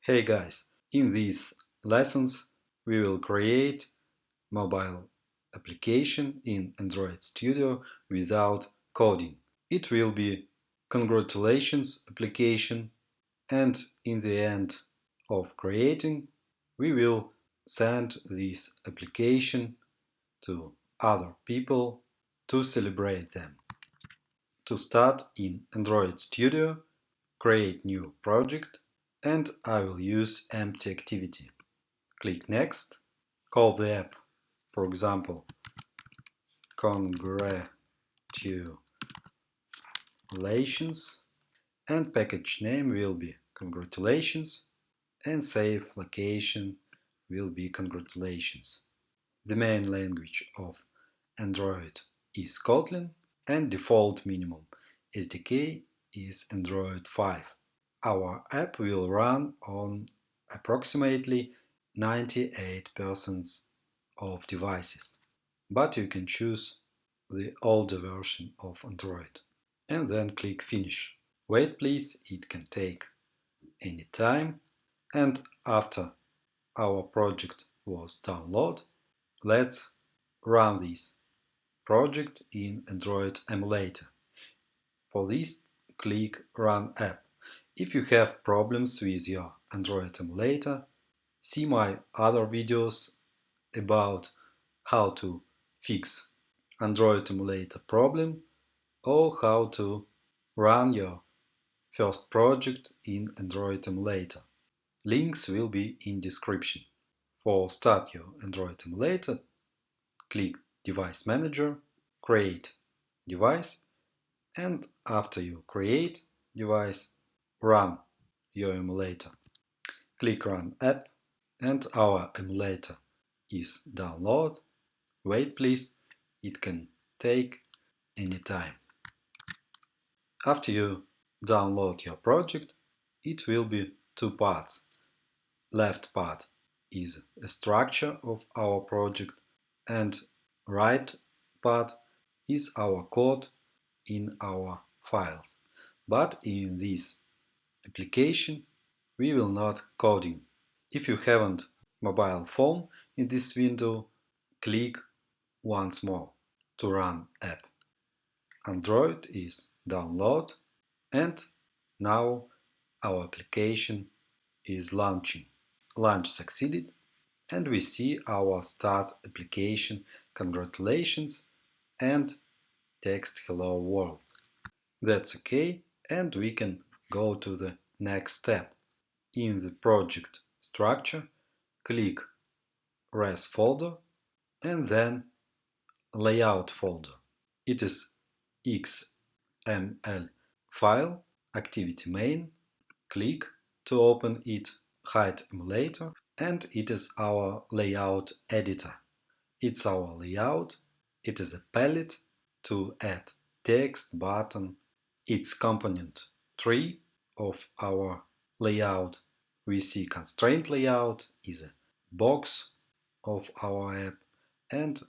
Hey guys, in these lessons we will create mobile application in Android Studio without coding. It will be congratulations application, and in the end of creating we will send this application to other people to celebrate them. To start in Android Studio, create new project, and I will use empty activity. Click Next, call the app, for example, Congratulations, and package name will be Congratulations, and save location will be Congratulations. The main language of Android is Kotlin, and default minimum SDK is Android 5. Our app will run on approximately 98% of devices, but you can choose the older version of Android and then click Finish. Wait please, it can take any time, and after our project was downloaded, let's run this project in Android Emulator. For this, click Run App. If you have problems with your Android emulator, see my other videos about how to fix Android emulator problem or how to run your first project in Android emulator. Links will be in description. For start your Android emulator, click Device Manager, Create Device, and after you create device, run your emulator. Click Run App, and our emulator is downloaded. Wait please, it can take any time. After you download your project, it will be two parts. Left part is a structure of our project, and right part is our code in our files. But in this application we will not coding. If you haven't mobile phone in this window, click once more to run app. Android is download, and now our application is launching. Launch succeeded, and we see our start application congratulations and text hello world. That's okay, and we can go to the next step. In the project structure, click Res folder and then Layout folder. It is XML file, activity main. Click to open it, hide emulator, and it is our layout editor. It's our layout. It is a palette to add text, button. It's component 3 of our layout. We see constraint layout is a box of our app, and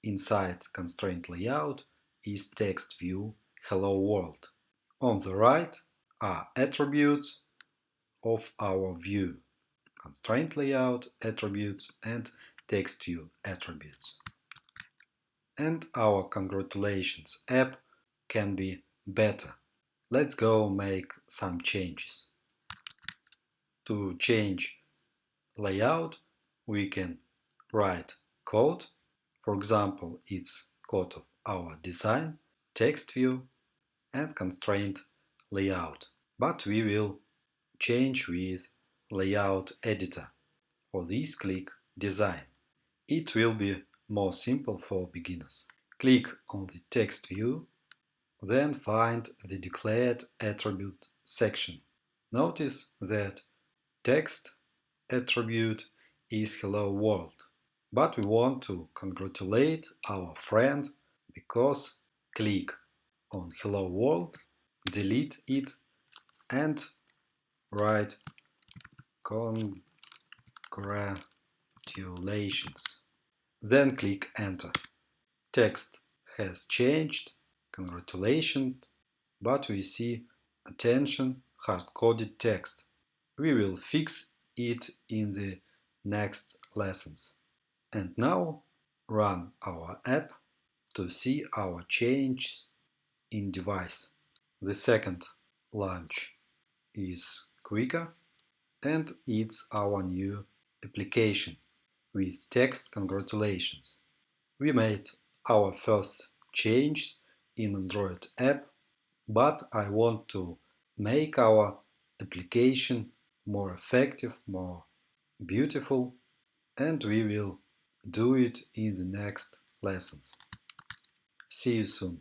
inside constraint layout is text view hello world. On the right are attributes of our view, constraint layout attributes and text view attributes. And our congratulations app can be better. Let's go make some changes. To change layout, we can write code. For example, it's code of our design, text view, and constraint layout. But we will change with layout editor. For this, click Design. It will be more simple for beginners. Click on the text view, then find the declared attribute section. Notice that text attribute is hello world, but we want to congratulate our friend because click on hello world, delete it, and write congratulations. Then click enter. Text has changed, congratulations, but we see attention hard-coded text. We will fix it in the next lessons. And now run our app to see our changes in device. The second launch is quicker and it's our new application with text congratulations. We made our first changes in Android app, but I want to make our application more effective, more beautiful, and we will do it in the next lessons. See you soon.